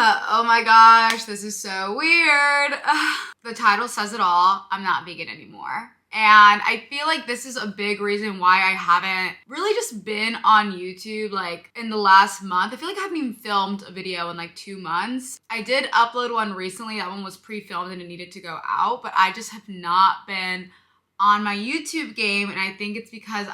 Oh my gosh, this is so weird. The title says it all. I'm not vegan anymore. And I feel like this is a big reason why I haven't really just been on YouTube like in the last month. I feel like I haven't even filmed a video in like 2 months. I did upload one recently. That one was pre-filmed and it needed to go out, but I just have not been on my YouTube game. And I think it's because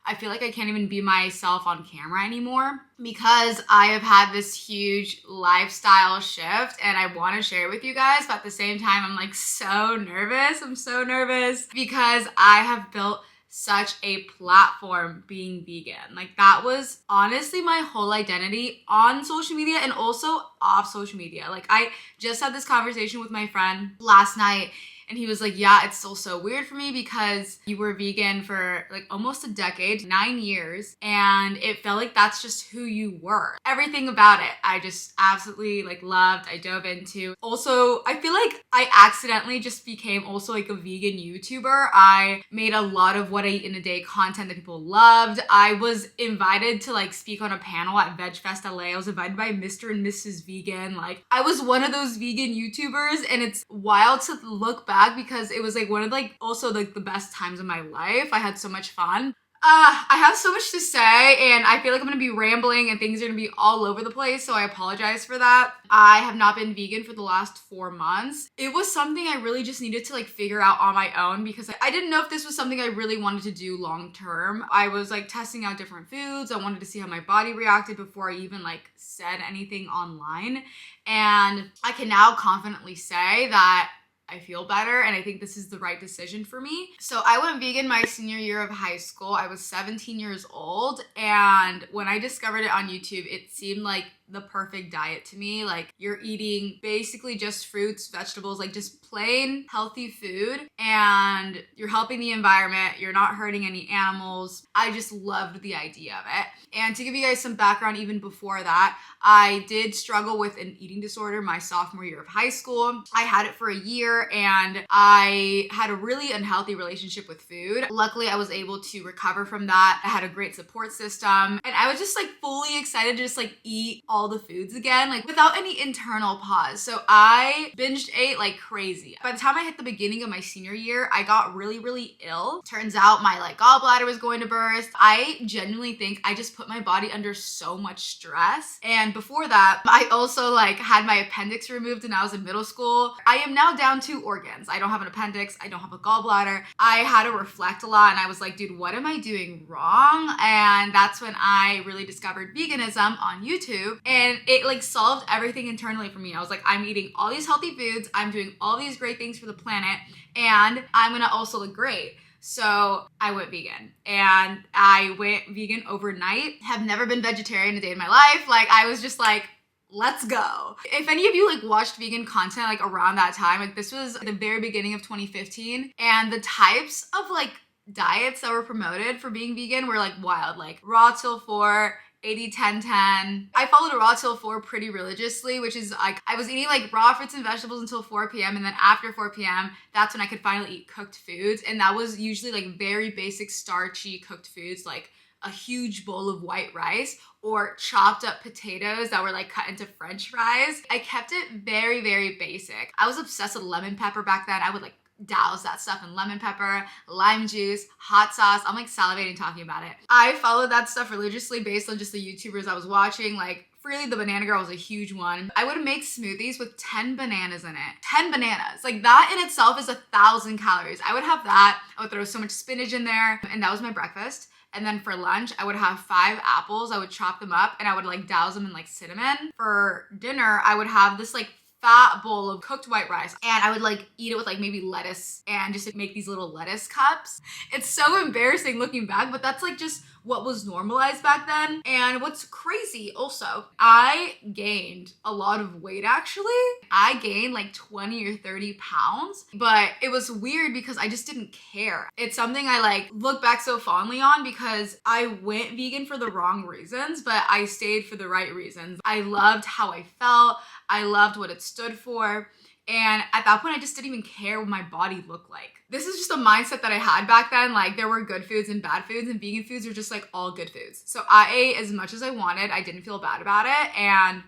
I feel like I can't even be myself on camera anymore because I have had this huge lifestyle shift and I want to share it with you guys. But at the same time, I'm like so nervous. I'm so nervous because I have built such a platform being vegan. Like that was honestly my whole identity on social media and also off social media. Like I just had this conversation with my friend last night. And he was like, yeah, it's still so weird for me because you were vegan for like almost a decade, 9 years. And it felt like that's just who you were. Everything about it, I just absolutely like loved, I dove into. Also, I feel like I accidentally just became also like a vegan YouTuber. I made a lot of what I eat in a day content that people loved. I was invited to like speak on a panel at VegFest LA. I was invited by Mr. and Mrs. Vegan. Like I was one of those vegan YouTubers and it's wild to look back because it was like one of like also like the best times of my life. I had so much fun. I have so much to say and I feel like I'm gonna be rambling and things are gonna be all over the place, so I apologize for that. I have not been vegan for the last 4 months. It was something I really just needed to like figure out on my own because I didn't know if this was something I really wanted to do long term. I was like testing out different foods. I wanted to see how my body reacted before I even like said anything online. And I can now confidently say that I feel better and I think this is the right decision for me. So I went vegan my senior year of high school. I was 17 years old and when I discovered it on YouTube, it seemed like the perfect diet to me. Like you're eating basically just fruits, vegetables, like just plain healthy food and you're helping the environment. You're not hurting any animals. I just loved the idea of it. And to give you guys some background, even before that, I did struggle with an eating disorder my sophomore year of high school. I had it for a year and I had a really unhealthy relationship with food. Luckily, I was able to recover from that. I had a great support system and I was just like fully excited to just like eat all the foods again, like without any internal pause. So I binged ate like crazy. By the time I hit the beginning of my senior year, I got really, really ill. Turns out my like gallbladder was going to burst. I genuinely think I just put my body under so much stress. And before that, I also like had my appendix removed when I was in middle school. I am now down 2 organs. I don't have an appendix. I don't have a gallbladder. I had to reflect a lot and I was like, dude, what am I doing wrong? And that's when I really discovered veganism on YouTube. And it like solved everything internally for me. I was like, I'm eating all these healthy foods. I'm doing all these great things for the planet. And I'm gonna also look great. So I went vegan and I went vegan overnight. Have never been vegetarian a day in my life. Like I was just like, let's go. If any of you like watched vegan content like around that time, like this was the very beginning of 2015 and the types of like diets that were promoted for being vegan were like wild, like raw till 4, 80-10-10. I followed a raw till 4 pretty religiously, which is like I was eating like raw fruits and vegetables until 4 p.m. and then after 4 p.m. that's when I could finally eat cooked foods. And that was usually like very basic starchy cooked foods like a huge bowl of white rice or chopped up potatoes that were like cut into French fries. I kept it very, very basic. I was obsessed with lemon pepper back then. I would like douse that stuff in lemon pepper, lime juice, hot sauce. I'm like salivating talking about it. I followed that stuff religiously based on just the YouTubers I was watching. Like Freely the Banana Girl was a huge one. I would make smoothies with 10 bananas in it. 10 bananas. Like that in itself is 1,000 calories. I would have that. I would throw so much spinach in there and that was my breakfast. And then for lunch, I would have 5 apples. I would chop them up and I would like douse them in like cinnamon. For dinner, I would have this like fat bowl of cooked white rice and I would like eat it with like maybe lettuce and just like, make these little lettuce cups. It's so embarrassing looking back, but that's like just what was normalized back then. And what's crazy also, I gained a lot of weight actually. I gained like 20 or 30 pounds, but it was weird because I just didn't care. It's something I like look back so fondly on because I went vegan for the wrong reasons, but I stayed for the right reasons. I loved how I felt. I loved what it stood for. And at that point, I just didn't even care what my body looked like. This is just a mindset that I had back then. Like there were good foods and bad foods and vegan foods are just like all good foods. So I ate as much as I wanted. I didn't feel bad about it. And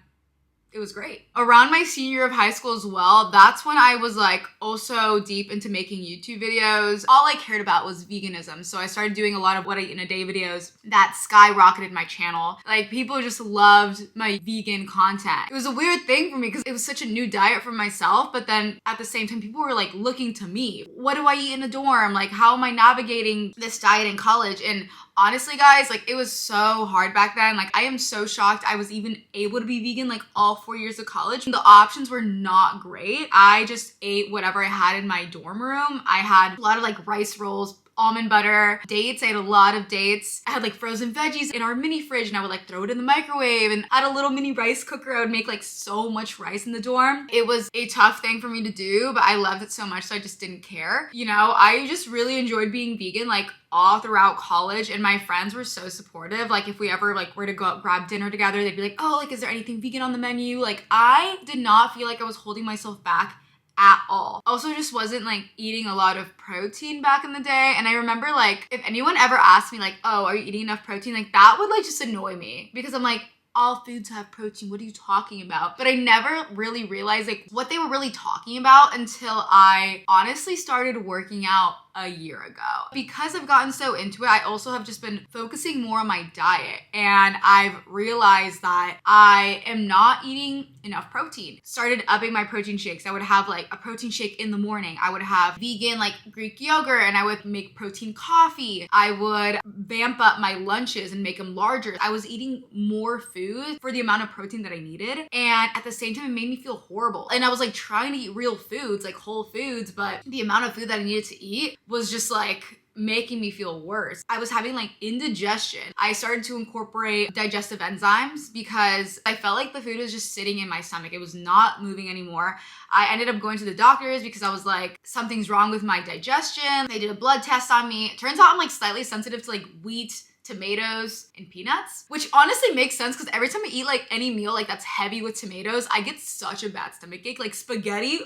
it was great. Around my senior year of high school as well, that's when I was like also deep into making YouTube videos. All I cared about was veganism. So I started doing a lot of what I eat in a day videos that skyrocketed my channel. Like people just loved my vegan content. It was a weird thing for me because it was such a new diet for myself, but then at the same time, people were like looking to me. What do I eat in a dorm? Like, how am I navigating this diet in college? And honestly, guys, like it was so hard back then. Like I am so shocked I was even able to be vegan like all 4 years of college. The options were not great. I just ate whatever I had in my dorm room. I had a lot of like rice rolls, almond butter, dates. I had a lot of dates. I had like frozen veggies in our mini fridge and I would like throw it in the microwave, and I had a little mini rice cooker. I would make like so much rice in the dorm. It was a tough thing for me to do, but I loved it so much so I just didn't care. You know, I just really enjoyed being vegan like all throughout college, and my friends were so supportive. Like if we ever like were to go out grab dinner together, they'd be like, oh, like is there anything vegan on the menu? Like I did not feel like I was holding myself back at all. Also just wasn't like eating a lot of protein back in the day. And I remember like if anyone ever asked me like, oh, are you eating enough protein? Like that would like just annoy me because I'm like, all foods have protein. What are you talking about? But I never really realized like what they were really talking about until I honestly started working out a year ago. Because I've gotten so into it, I also have just been focusing more on my diet, and I've realized that I am not eating enough protein. Started upping my protein shakes. I would have like a protein shake in the morning. I would have vegan like Greek yogurt, and I would make protein coffee. I would vamp up my lunches and make them larger. I was eating more food for the amount of protein that I needed, and at the same time it made me feel horrible. And I was like trying to eat real foods, like whole foods, but the amount of food that I needed to eat was just like making me feel worse. I was having like indigestion. I started to incorporate digestive enzymes because I felt like the food was just sitting in my stomach. It was not moving anymore. I ended up going to the doctors because I was like, something's wrong with my digestion. They did a blood test on me. It turns out I'm like slightly sensitive to like wheat, tomatoes, and peanuts, which honestly makes sense because every time I eat like any meal like that's heavy with tomatoes, I get such a bad stomach ache. Like spaghetti,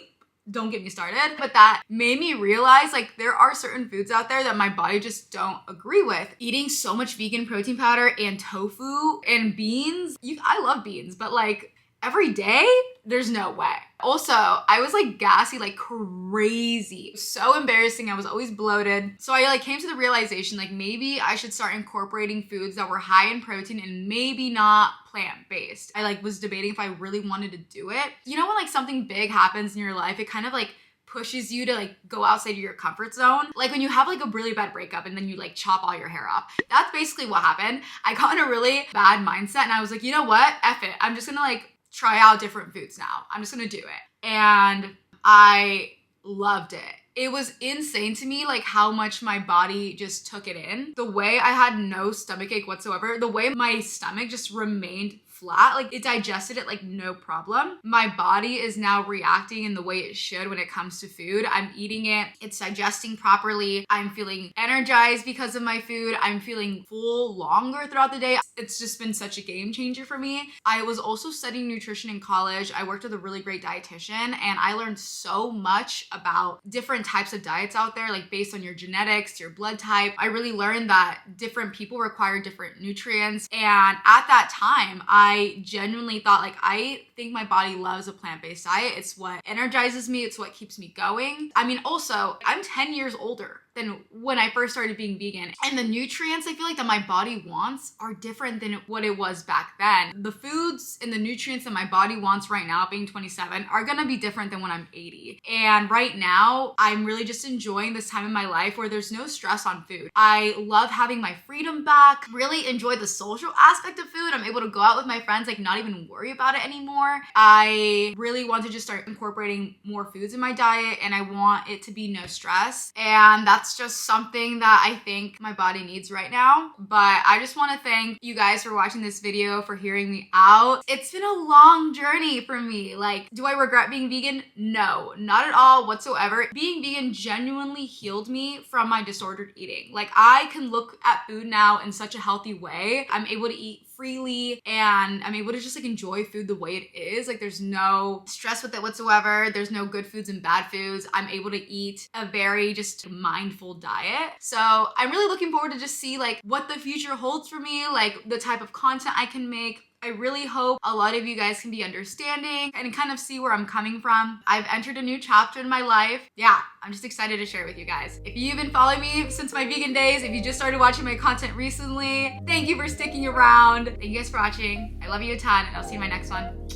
don't get me started. But that made me realize like there are certain foods out there that my body just don't agree with. Eating so much vegan protein powder and tofu and beans, I love beans, but like every day, there's no way. Also, I was like gassy like crazy. So embarrassing. I was always bloated. So I like came to the realization like maybe I should start incorporating foods that were high in protein and maybe not plant-based. I like was debating if I really wanted to do it. You know when like something big happens in your life, it kind of like pushes you to like go outside of your comfort zone. Like when you have like a really bad breakup and then you like chop all your hair off. That's basically what happened. I got in a really bad mindset and I was like, you know what? F it. I'm just gonna like try out different foods now. I'm just gonna do it. And I loved it. It was insane to me like how much my body just took it in. The way I had no stomach ache whatsoever, the way my stomach just remained flat, like it digested it like no problem. My body is now reacting in the way it should when it comes to food. I'm eating it, it's digesting properly. I'm feeling energized because of my food. I'm feeling full longer throughout the day. It's just been such a game changer for me. I was also studying nutrition in college. I worked with a really great dietitian and I learned so much about different types of diets out there, like based on your genetics, your blood type. I really learned that different people require different nutrients. And at that time, I genuinely thought like, I think my body loves a plant-based diet. It's what energizes me. It's what keeps me going. I mean, also, I'm 10 years older than when I first started being vegan. And the nutrients I feel like that my body wants are different than what it was back then. The foods and the nutrients that my body wants right now, being 27, are gonna be different than when I'm 80. And right now, I'm really just enjoying this time in my life where there's no stress on food. I love having my freedom back, really enjoy the social aspect of food. I'm able to go out with my friends, like not even worry about it anymore. I really want to just start incorporating more foods in my diet and I want it to be no stress. And that's just something that I think my body needs right now. But I just want to thank you guys for watching this video, for hearing me out. It's been a long journey for me. Like, do I regret being vegan? No, not at all whatsoever. Being vegan genuinely healed me from my disordered eating. Like, I can look at food now in such a healthy way. I'm able to eat freely and I'm able to just like enjoy food the way it is. Like there's no stress with it whatsoever. There's no good foods and bad foods. I'm able to eat a very just mindful diet. So I'm really looking forward to just see like what the future holds for me, like the type of content I can make. I really hope a lot of you guys can be understanding and kind of see where I'm coming from. I've entered a new chapter in my life. Yeah, I'm just excited to share it with you guys. If you've been following me since my vegan days, if you just started watching my content recently, thank you for sticking around. Thank you guys for watching. I love you a ton, and I'll see you in my next one.